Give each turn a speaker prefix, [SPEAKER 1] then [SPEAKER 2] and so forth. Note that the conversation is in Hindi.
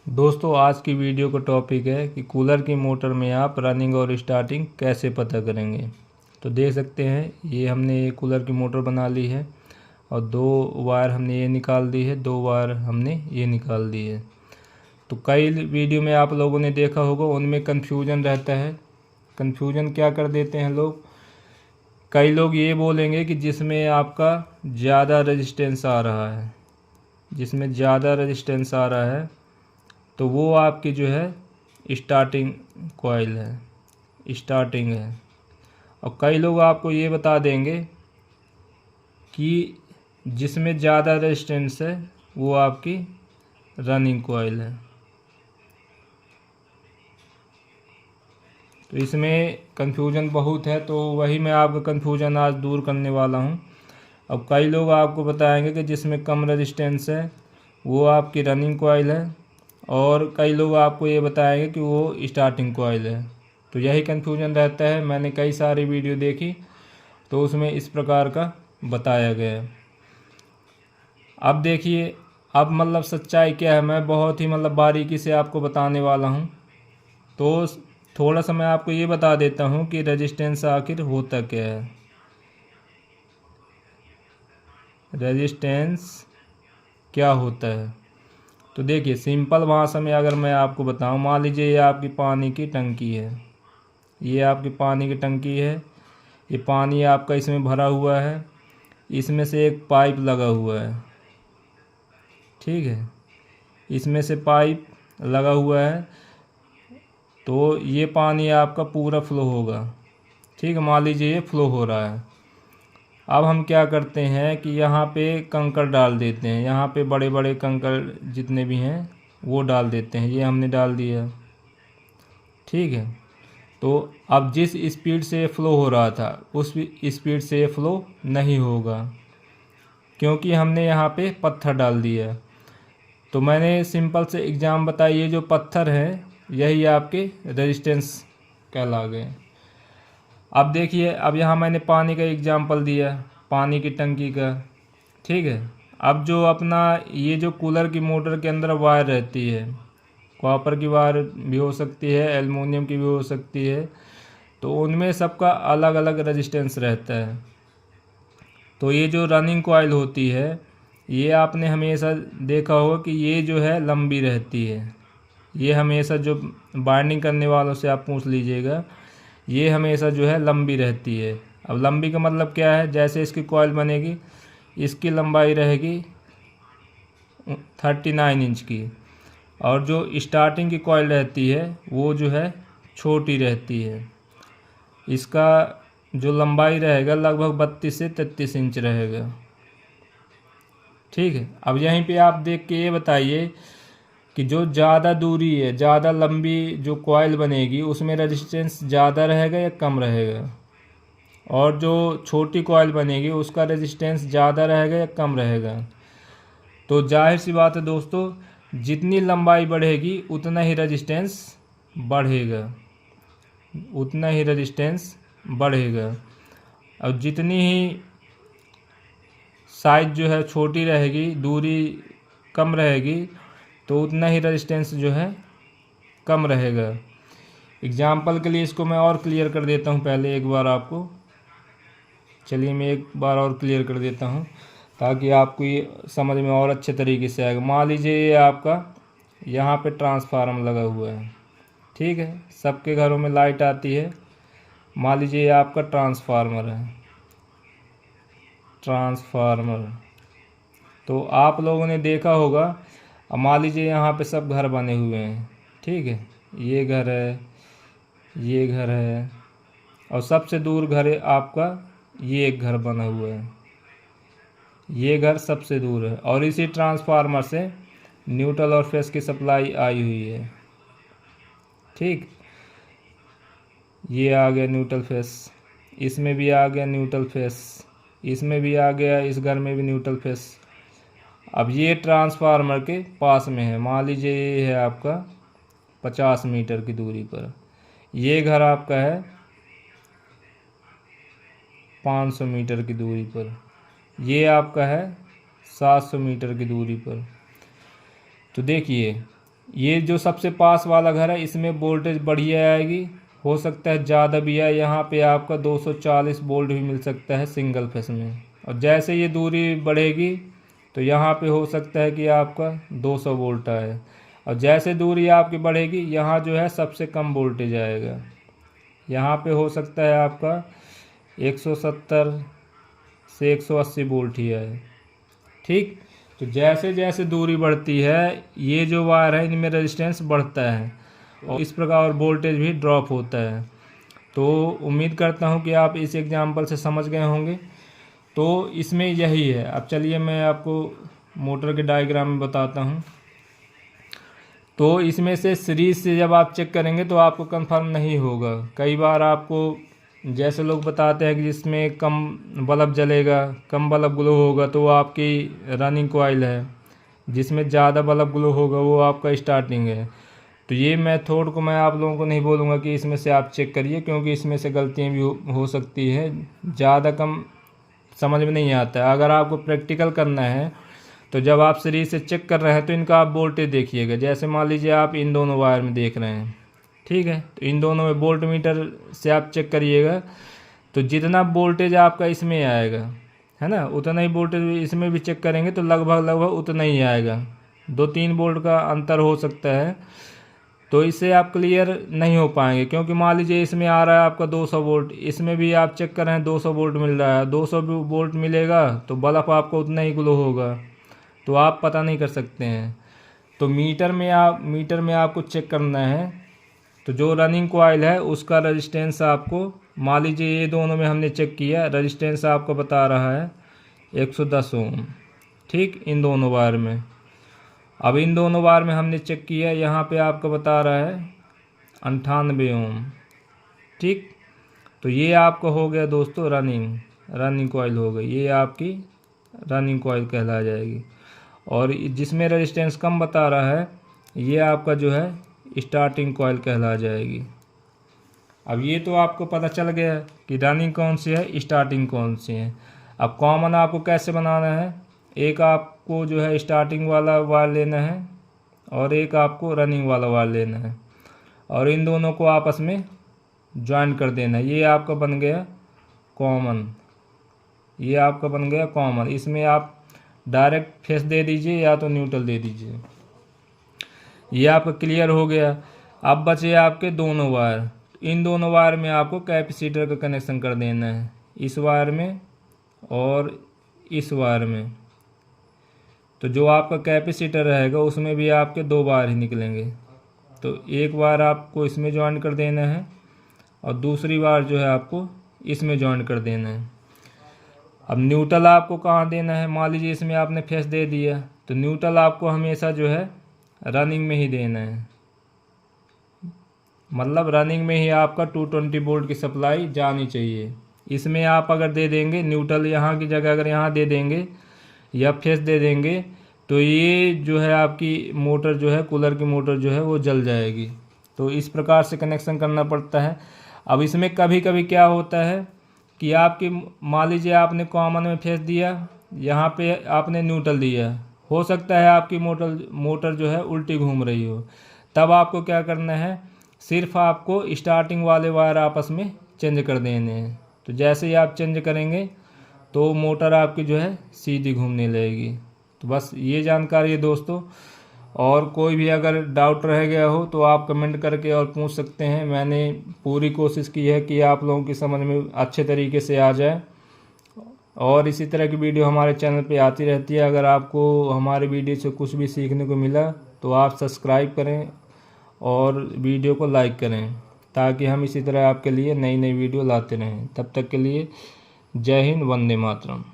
[SPEAKER 1] दोस्तों आज की वीडियो का टॉपिक है कि कूलर की मोटर में आप रनिंग और स्टार्टिंग कैसे पता करेंगे। तो देख सकते हैं ये हमने ये कूलर की मोटर बना ली है और दो वायर हमने ये निकाल दी है, दो वायर हमने ये निकाल दी है। तो कई वीडियो में आप लोगों ने देखा होगा उनमें कन्फ्यूजन रहता है। कन्फ्यूजन क्या कर देते हैं लोग, कई लोग ये बोलेंगे कि जिसमें आपका ज़्यादा रेजिस्टेंस आ रहा है, जिसमें ज़्यादा रेजिस्टेंस आ रहा है तो वो आपकी जो है स्टार्टिंग कॉइल है, स्टार्टिंग है। और कई लोग आपको ये बता देंगे कि जिसमें ज़्यादा रेजिस्टेंस है वो आपकी रनिंग कॉइल है। तो इसमें कन्फ्यूजन बहुत है, तो वही मैं आपका कन्फ्यूजन आज दूर करने वाला हूँ। अब कई लोग आपको बताएंगे कि जिसमें कम रेजिस्टेंस है वो आपकी रनिंग कॉइल है, और कई लोग आपको ये बताएंगे कि वो स्टार्टिंग कॉइल है। तो यही कन्फ्यूजन रहता है। मैंने कई सारी वीडियो देखी तो उसमें इस प्रकार का बताया गया है। अब देखिए, अब मतलब सच्चाई क्या है, मैं बहुत ही बारीकी से आपको बताने वाला हूँ। तो थोड़ा सा मैं आपको ये बता देता हूँ कि रेजिस्टेंस आखिर होता क्या है। रेजिस्टेंस क्या होता है तो देखिए, सिंपल भाषा में अगर मैं आपको बताऊं, मान लीजिए ये आपकी पानी की टंकी है, ये आपकी पानी की टंकी है, ये पानी आपका इसमें भरा हुआ है, इसमें से एक पाइप लगा हुआ है, ठीक है, इसमें से पाइप लगा हुआ है। तो ये पानी आपका पूरा फ्लो होगा, ठीक है, मान लीजिए ये फ्लो हो रहा है। अब हम क्या करते हैं कि यहाँ पे कंकड़ डाल देते हैं, यहाँ पे बड़े बड़े कंकड़ जितने भी हैं वो डाल देते हैं, ये हमने डाल दिया, ठीक है। तो अब जिस स्पीड से फ्लो हो रहा था उस स्पीड से फ्लो नहीं होगा, क्योंकि हमने यहाँ पे पत्थर डाल दिया। तो मैंने सिंपल से एग्जाम बताया, ये जो पत्थर है यही आपके रेजिस्टेंस कहला गए। अब देखिए, अब यहाँ मैंने पानी का एग्जाम्पल दिया, पानी की टंकी का, ठीक है। अब जो अपना ये जो कूलर की मोटर के अंदर वायर रहती है, कॉपर की वायर भी हो सकती है, एल्युमिनियम की भी हो सकती है, तो उनमें सबका अलग अलग रेजिस्टेंस रहता है। तो ये जो रनिंग कॉइल होती है ये आपने हमेशा देखा होगा कि ये जो है लंबी रहती है। ये हमेशा जो बाइंडिंग करने वालों से आप पूछ लीजिएगा, ये हमेशा जो है लंबी रहती है। अब लंबी का मतलब क्या है, जैसे इसकी कॉइल बनेगी इसकी लंबाई रहेगी 39 इंच की, और जो स्टार्टिंग की कॉइल रहती है वो जो है छोटी रहती है। इसका जो लंबाई रहेगा लगभग 32 से 33 इंच रहेगा, ठीक है। अब यहीं पे आप देख के ये बताइए कि जो ज़्यादा दूरी है, ज़्यादा लंबी जो कॉइल बनेगी उसमें रेजिस्टेंस ज़्यादा रहेगा या कम रहेगा, और जो छोटी कॉइल बनेगी उसका रेजिस्टेंस ज़्यादा रहेगा या कम रहेगा। तो जाहिर सी बात है दोस्तों, जितनी लंबाई बढ़ेगी उतना ही रेजिस्टेंस बढ़ेगा, उतना ही रेजिस्टेंस बढ़ेगा। और जितनी ही साइज जो है छोटी रहेगी, दूरी कम रहेगी, तो उतना ही रेजिस्टेंस जो है कम रहेगा। एग्जाम्पल के लिए इसको मैं और क्लियर कर देता हूँ पहले एक बार आपको। चलिए मैं एक बार और क्लियर कर देता हूँ ताकि आपको ये समझ में और अच्छे तरीके से आएगा। मान लीजिए ये आपका यहाँ पे ट्रांसफार्मर लगा हुआ है, ठीक है, सबके घरों में लाइट आती है। मान लीजिए ये आपका ट्रांसफार्मर है, ट्रांसफार्मर। तो आप लोगों ने देखा होगा, अब मान लीजिए यहाँ पे सब घर बने हुए हैं, ठीक है, ये घर है, ये घर है, और सबसे दूर घर है आपका ये एक घर बना हुआ है, ये घर सबसे दूर है, और इसी ट्रांसफार्मर से न्यूट्रल और फेस की सप्लाई आई हुई है, ठीक। ये आ गया न्यूट्रल फेस, इसमें भी आ गया न्यूट्रल फेस, इसमें भी आ गया, इस घर में भी न्यूट्रल फेस। अब ये ट्रांसफार्मर के पास में है, मान लीजिए ये है आपका 50 मीटर की दूरी पर, ये घर आपका है 500 मीटर की दूरी पर, ये आपका है 700 मीटर की दूरी पर। तो देखिए, ये जो सबसे पास वाला घर है इसमें वोल्टेज बढ़िया आएगी, हो सकता है ज़्यादा भी है, यहाँ पे आपका 240 वोल्ट भी मिल सकता है सिंगल फेस में। और जैसे ये दूरी बढ़ेगी तो यहाँ पे हो सकता है कि आपका 200 वोल्ट आए, और जैसे दूरी आपकी बढ़ेगी यहाँ जो है सबसे कम वोल्टेज आएगा, यहाँ पे हो सकता है आपका 170 से 180 वोल्ट ही आए। ठीक, तो जैसे जैसे दूरी बढ़ती है ये जो वायर है इनमें रेजिस्टेंस बढ़ता है और इस प्रकार वोल्टेज भी ड्रॉप होता है। तो उम्मीद करता हूँ कि आप इस एग्जांपल से समझ गए होंगे। तो इसमें यही है। अब चलिए मैं आपको मोटर के डायग्राम में बताता हूँ। तो इसमें से सीरीज से जब आप चेक करेंगे तो आपको कंफर्म नहीं होगा। कई बार आपको जैसे लोग बताते हैं कि जिसमें कम बल्ब जलेगा, कम बल्ब ग्लो होगा तो वो आपकी रनिंग कॉइल है, जिसमें ज़्यादा बल्ब ग्लो होगा वो आपका स्टार्टिंग है। तो ये मेथड को मैं आप लोगों को नहीं बोलूँगा कि इसमें से आप चेक करिए, क्योंकि इसमें से गलतियाँ भी हो सकती है, ज़्यादा कम समझ में नहीं आता है। अगर आपको प्रैक्टिकल करना है तो जब आप सीरीज से चेक कर रहे हैं तो इनका आप वोल्टेज देखिएगा। जैसे मान लीजिए आप इन दोनों वायर में देख रहे हैं, ठीक है, तो इन दोनों में वोल्ट मीटर से आप चेक करिएगा तो जितना वोल्टेज आपका इसमें आएगा है ना, उतना ही वोल्टेज इसमें भी चेक करेंगे तो लगभग उतना ही आएगा। 2-3 वोल्ट का अंतर हो सकता है, तो इससे आप क्लियर नहीं हो पाएंगे। क्योंकि मान लीजिए इसमें आ रहा है आपका 200 वोल्ट, इसमें भी आप चेक कर रहे हैं 200 वोल्ट मिल रहा है, 200 वोल्ट मिलेगा तो बल्ब आपको उतना ही ग्लो होगा, तो आप पता नहीं कर सकते हैं। तो मीटर में आपको चेक करना है। तो जो रनिंग कॉइल है उसका रेजिस्टेंस आपको, मान लीजिए ये दोनों में हमने चेक किया, रेजिस्टेंस आपको बता रहा है 110 ओम, ठीक, इन दोनों वायर में। अब इन दोनों वायर में हमने चेक किया, यहाँ पे आपको बता रहा है 98 ओम, ठीक। तो ये आपका हो गया दोस्तों रनिंग कॉइल हो गई, ये आपकी रनिंग कॉइल कहला जाएगी। और जिसमें रेजिस्टेंस कम बता रहा है ये आपका जो है स्टार्टिंग कॉइल कहला जाएगी। अब ये तो आपको पता चल गया कि रनिंग कौन सी है, स्टार्टिंग कौन सी है। अब कॉमन आपको कैसे बनाना है, एक आपको जो है स्टार्टिंग वाला वायर लेना है और एक आपको रनिंग वाला वायर लेना है, और इन दोनों को आपस में ज्वाइन कर देना है। ये आपका बन गया कॉमन, ये आपका बन गया कॉमन। इसमें आप डायरेक्ट फेस दे दीजिए या तो न्यूट्रल दे दीजिए। ये आपका क्लियर हो गया। अब बचे आपके दोनों वायर, इन दोनों वायर में आपको कैपेसिटर का कनेक्शन कर देना है, इस वायर में और इस वायर में। तो जो आपका कैपेसिटर रहेगा उसमें भी आपके 2 वायर ही निकलेंगे। तो एक वायर आपको इसमें ज्वाइन कर देना है और दूसरी वायर जो है आपको इसमें ज्वाइन कर देना है। अब न्यूट्रल आपको कहाँ देना है, मान लीजिए इसमें आपने फेस दे दिया तो न्यूट्रल आपको हमेशा जो है रनिंग में ही देना है, मतलब रनिंग में ही आपका 220 वोल्ट की सप्लाई जानी चाहिए। इसमें आप अगर दे देंगे न्यूट्रल, यहाँ की जगह अगर यहाँ दे देंगे या फेस दे देंगे तो ये जो है आपकी मोटर जो है, कूलर की मोटर जो है वो जल जाएगी। तो इस प्रकार से कनेक्शन करना पड़ता है। अब इसमें कभी कभी क्या होता है कि आपकी, मान लीजिए आपने कॉमन में फेस दिया, यहाँ पे आपने न्यूट्रल दिया, हो सकता है आपकी मोटर जो है उल्टी घूम रही हो। तब आपको क्या करना है, सिर्फ आपको स्टार्टिंग वाले वायर आपस में चेंज कर देने हैं। तो जैसे ही आप चेंज करेंगे तो मोटर आपकी जो है सीधी घूमने लगेगी। तो बस ये जानकारी है दोस्तों। और कोई भी अगर डाउट रह गया हो तो आप कमेंट करके और पूछ सकते हैं। मैंने पूरी कोशिश की है कि आप लोगों की समझ में अच्छे तरीके से आ जाए, और इसी तरह की वीडियो हमारे चैनल पे आती रहती है। अगर आपको हमारे वीडियो से कुछ भी सीखने को मिला तो आप सब्सक्राइब करें और वीडियो को लाइक करें, ताकि हम इसी तरह आपके लिए नई नई वीडियो लाते रहें। तब तक के लिए जय हिंद, वंदे मातरम।